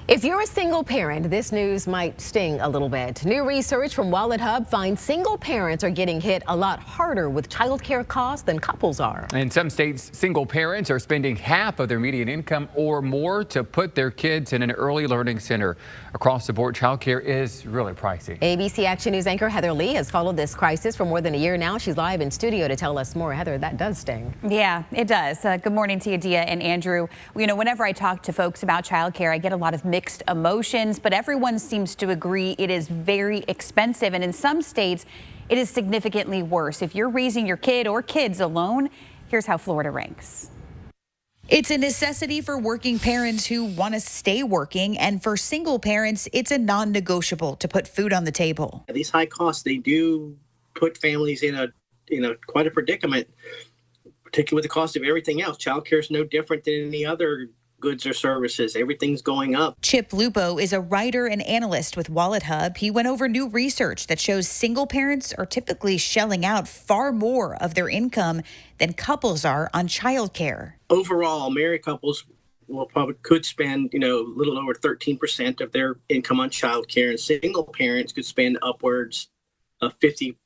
If you're a single parent, this news might sting a little bit. New research from Wallethub finds single parents are getting hit a lot harder with childcare costs than couples are. In some states, single parents are spending half of their median income or more to put their kids in an early learning center. Across the board, childcare is really pricey. ABC Action News anchor Heather Lee has followed this crisis for more than a year now. She's live in studio to tell us more. Heather, that does sting. Yeah, it does. Good morning to you, Dia and Andrew. Whenever I talk to folks about childcare, I get a lot of mixed emotions, but everyone seems to agree it is very expensive. And in some states, it is significantly worse. If you're raising your kid or kids alone, here's how Florida ranks. It's a necessity for working parents who want to stay working, and for single parents, it's a non-negotiable to put food on the table. These high costs, they do put families in a quite a predicament, particularly with the cost of everything else. Childcare is no different than any other goods or services. Everything's going up. Chip Lupo is a writer and analyst with Wallethub. He went over new research that shows single parents are typically shelling out far more of their income than couples are on childcare. Overall, married couples could spend, a little over 13% of their income on childcare, and single parents could spend upwards of 50+%.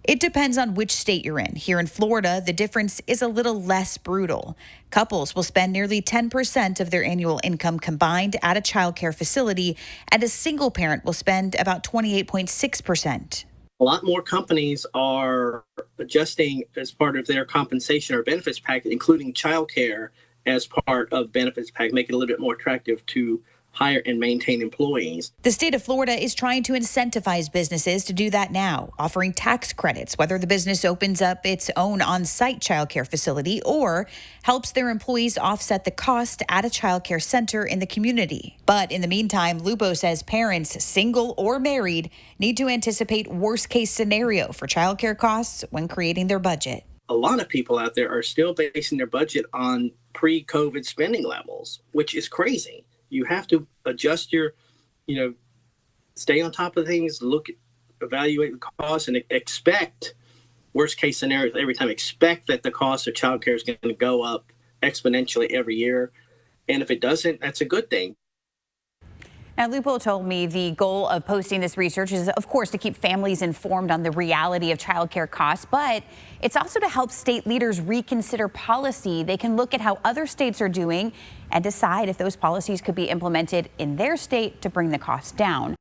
It depends on which state you're in. Here in Florida, the difference is a little less brutal. Couples will spend nearly 10% of their annual income combined at a childcare facility, and a single parent will spend about 28.6%. A lot more companies are adjusting as part of their compensation or benefits package, including childcare as part of benefits package, make it a little bit more attractive to hire and maintain employees. The state of Florida is trying to incentivize businesses to do that now, offering tax credits, whether the business opens up its own on-site childcare facility or helps their employees offset the cost at a childcare center in the community. But in the meantime, Lupo says parents, single or married, need to anticipate worst-case scenario for childcare costs when creating their budget. A lot of people out there are still basing their budget on pre-COVID spending levels, which is crazy. You have to adjust your, stay on top of things, evaluate the costs, and expect worst case scenarios every time. Expect that the cost of childcare is going to go up exponentially every year. And if it doesn't, that's a good thing. Now, Lupo told me the goal of posting this research is, of course, to keep families informed on the reality of childcare costs, but it's also to help state leaders reconsider policy. They can look at how other states are doing and decide if those policies could be implemented in their state to bring the cost down.